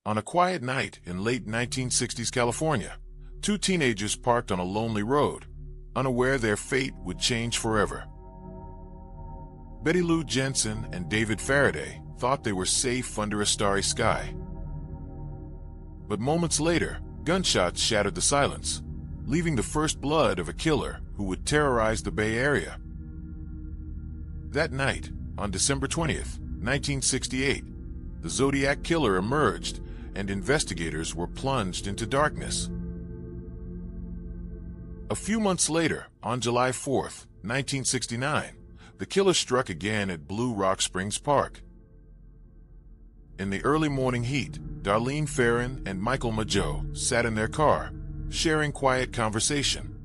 On a quiet night in late 1960s California, two teenagers parked on a lonely road, unaware their fate would change forever. Betty Lou Jensen and David Faraday thought they were safe under a starry sky. But moments later, gunshots shattered the silence, leaving the first blood of a killer who would terrorize the Bay Area. That night, on December 20th, 1968, the Zodiac Killer emerged, and investigators were plunged into darkness. A few months later, on July 4th, 1969, the killer struck again at Blue Rock Springs Park. In the early morning heat, Darlene Ferrin and Michael Mageau sat in their car, sharing quiet conversation.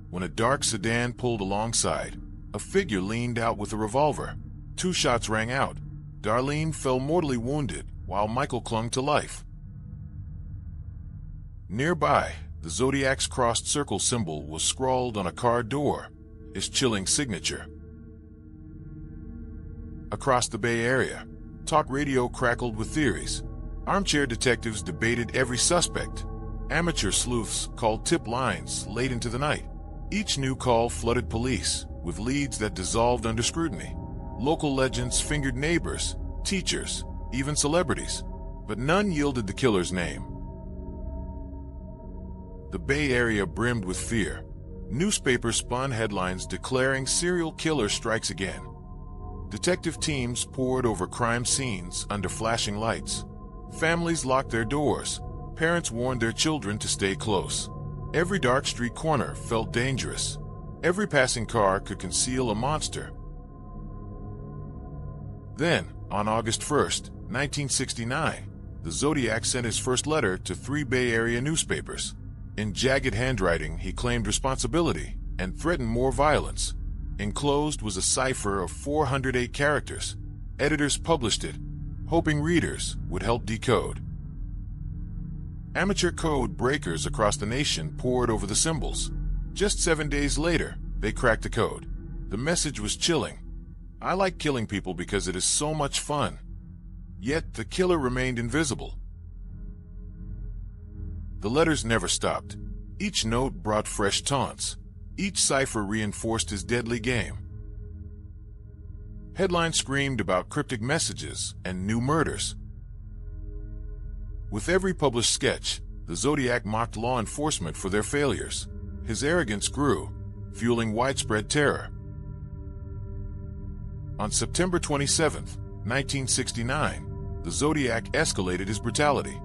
When a dark sedan pulled alongside, a figure leaned out with a revolver. Two shots rang out. Darlene fell mortally wounded, while Michael clung to life. Nearby, the Zodiac's crossed circle symbol was scrawled on a car door, his chilling signature. Across the Bay Area, talk radio crackled with theories. Armchair detectives debated every suspect. Amateur sleuths called tip lines late into the night. Each new call flooded police with leads that dissolved under scrutiny. Local legends fingered neighbors, teachers, even celebrities, but none yielded the killer's name. The Bay Area brimmed with fear. Newspapers spun headlines declaring serial killer strikes again. Detective teams pored over crime scenes under flashing lights. Families locked their doors. Parents warned their children to stay close. Every dark street corner felt dangerous. Every passing car could conceal a monster. Then, on August 1st, 1969, the Zodiac sent his first letter to 3 Bay Area newspapers. In jagged handwriting, he claimed responsibility and threatened more violence. Enclosed was a cipher of 408 characters. Editors published it, hoping readers would help decode. Amateur code breakers across the nation pored over the symbols. Just 7 days later, they cracked the code. The message was chilling. I like killing people because it is so much fun. Yet the killer remained invisible. The letters never stopped. Each note brought fresh taunts. Each cipher reinforced his deadly game. Headlines screamed about cryptic messages and new murders. With every published sketch, the Zodiac mocked law enforcement for their failures. His arrogance grew, fueling widespread terror. On September 27, 1969, the Zodiac escalated his brutality.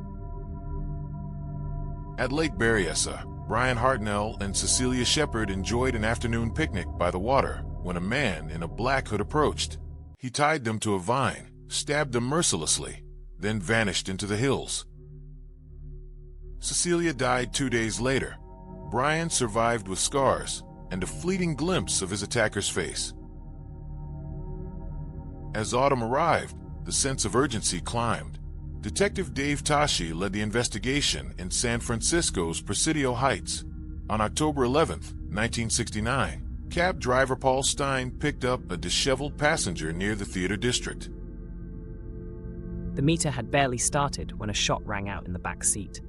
At Lake Berryessa, Brian Hartnell and Cecilia Shepard enjoyed an afternoon picnic by the water when a man in a black hood approached. He tied them to a vine, stabbed them mercilessly, then vanished into the hills. Cecilia died 2 days later. Brian survived with scars and a fleeting glimpse of his attacker's face. As autumn arrived, the sense of urgency climbed. Detective Dave Tashi led the investigation in San Francisco's Presidio Heights. On October 11, 1969, cab driver Paul Stein picked up a disheveled passenger near the theater district. The meter had barely started when a shot rang out in the back seat.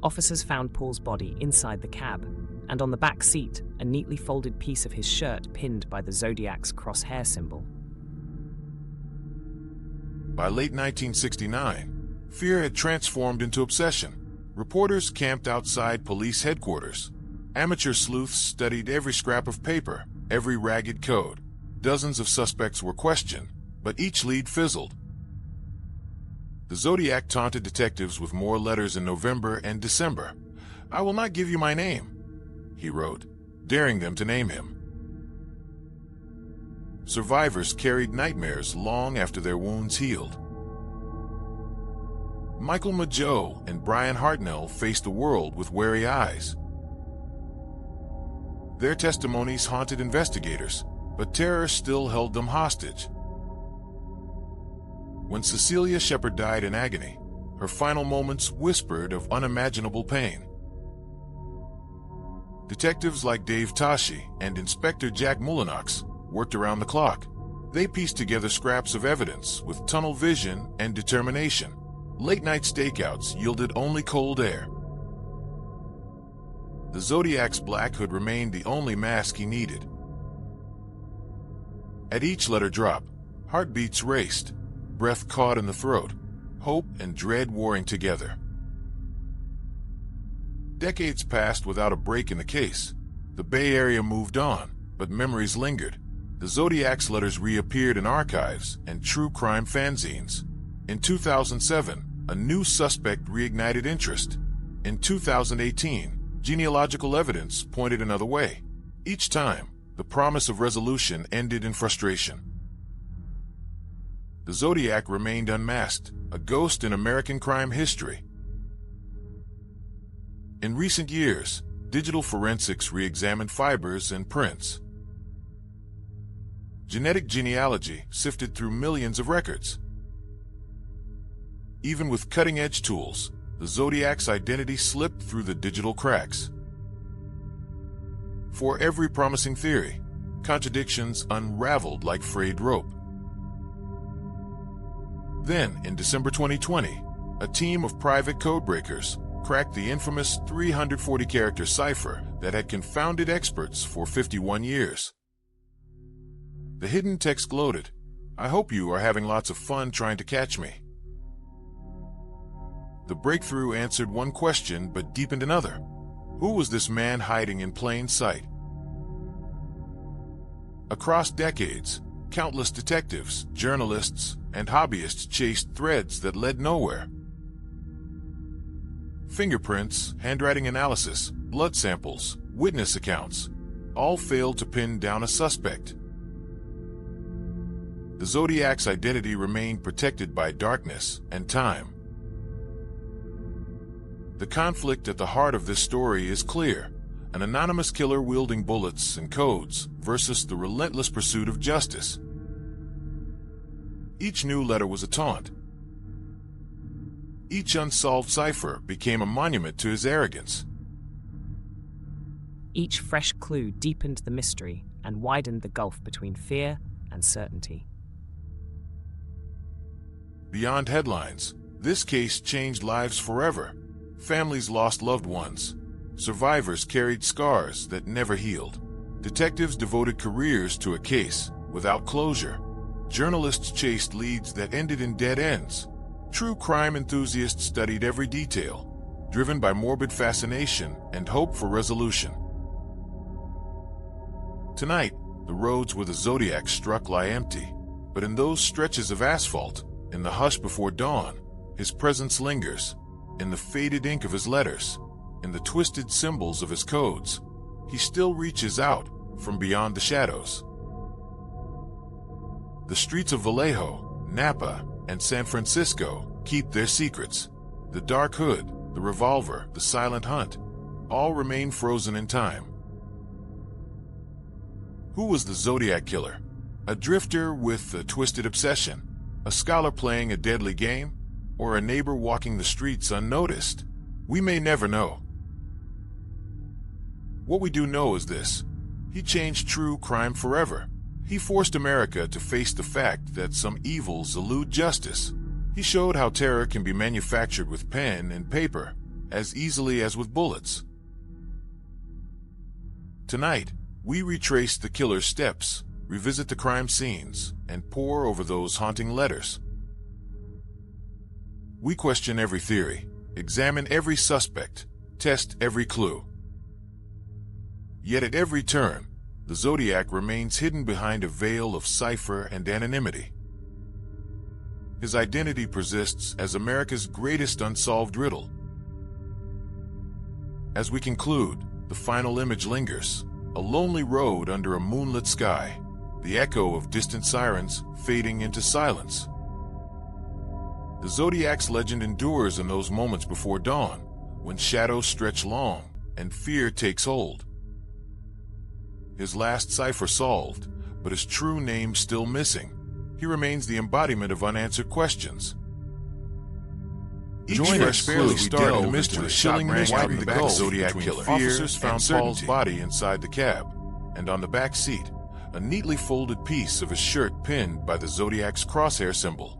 Officers found Paul's body inside the cab, and on the back seat, a neatly folded piece of his shirt pinned by the Zodiac's crosshair symbol. By late 1969, fear had transformed into obsession. Reporters camped outside police headquarters. Amateur sleuths studied every scrap of paper, every ragged code. Dozens of suspects were questioned, but each lead fizzled. The Zodiac taunted detectives with more letters in November and December. "I will not give you my name," he wrote, daring them to name him. Survivors carried nightmares long after their wounds healed. Michael Mageau and Brian Hartnell faced the world with wary eyes. Their testimonies haunted investigators, but terror still held them hostage. When Cecilia Shepard died in agony, her final moments whispered of unimaginable pain. Detectives like Dave Tashi and Inspector Jack Mullinox worked around the clock. They pieced together scraps of evidence with tunnel vision and determination. Late-night stakeouts yielded only cold air. The Zodiac's black hood remained the only mask he needed. At each letter drop, heartbeats raced, breath caught in the throat, hope and dread warring together. Decades passed without a break in the case. The Bay Area moved on, but memories lingered. The Zodiac's letters reappeared in archives and true crime fanzines. In 2007, a new suspect reignited interest. In 2018, genealogical evidence pointed another way. Each time, the promise of resolution ended in frustration. The Zodiac remained unmasked, a ghost in American crime history. In recent years, digital forensics re-examined fibers and prints. Genetic genealogy sifted through millions of records. Even with cutting-edge tools, the Zodiac's identity slipped through the digital cracks. For every promising theory, contradictions unraveled like frayed rope. Then, in December 2020, a team of private codebreakers cracked the infamous 340-character cipher that had confounded experts for 51 years. The hidden text gloated, "I hope you are having lots of fun trying to catch me." The breakthrough answered one question but deepened another. Who was this man hiding in plain sight? Across decades, countless detectives, journalists, and hobbyists chased threads that led nowhere. Fingerprints, handwriting analysis, blood samples, witness accounts, all failed to pin down a suspect. The Zodiac's identity remained protected by darkness and time. The conflict at the heart of this story is clear: an anonymous killer wielding bullets and codes versus the relentless pursuit of justice. Each new letter was a taunt. Each unsolved cipher became a monument to his arrogance. Each fresh clue deepened the mystery and widened the gulf between fear and certainty. Beyond headlines, this case changed lives forever. Families lost loved ones. Survivors carried scars that never healed. Detectives devoted careers to a case without closure. Journalists chased leads that ended in dead ends. True crime enthusiasts studied every detail, driven by morbid fascination and hope for resolution. Tonight, the roads where the Zodiac struck lie empty, but in those stretches of asphalt, in the hush before dawn, his presence lingers. In the faded ink of his letters, in the twisted symbols of his codes, he still reaches out from beyond the shadows. The streets of Vallejo, Napa, and San Francisco keep their secrets. The dark hood, the revolver, the silent hunt, all remain frozen in time. Who was the Zodiac Killer? A drifter with a twisted obsession? A scholar playing a deadly game? Or a neighbor walking the streets unnoticed? We may never know. What we do know is this: he changed true crime forever. He forced America to face the fact that some evils elude justice. He showed how terror can be manufactured with pen and paper, as easily as with bullets. Tonight, we retrace the killer's steps, revisit the crime scenes, and pore over those haunting letters. We question every theory, examine every suspect, test every clue. Yet at every turn, the Zodiac remains hidden behind a veil of cipher and anonymity. His identity persists as America's greatest unsolved riddle. As we conclude, the final image lingers: a lonely road under a moonlit sky, the echo of distant sirens fading into silence. The Zodiac's legend endures in those moments before dawn, when shadows stretch long and fear takes hold. His last cipher solved, but his true name still missing. He remains the embodiment of unanswered questions. Join us as we delve into the chilling mystery of the Zodiac Killer. Officers found Paul's body inside the cab, and on the back seat, a neatly folded piece of his shirt pinned by the Zodiac's crosshair symbol.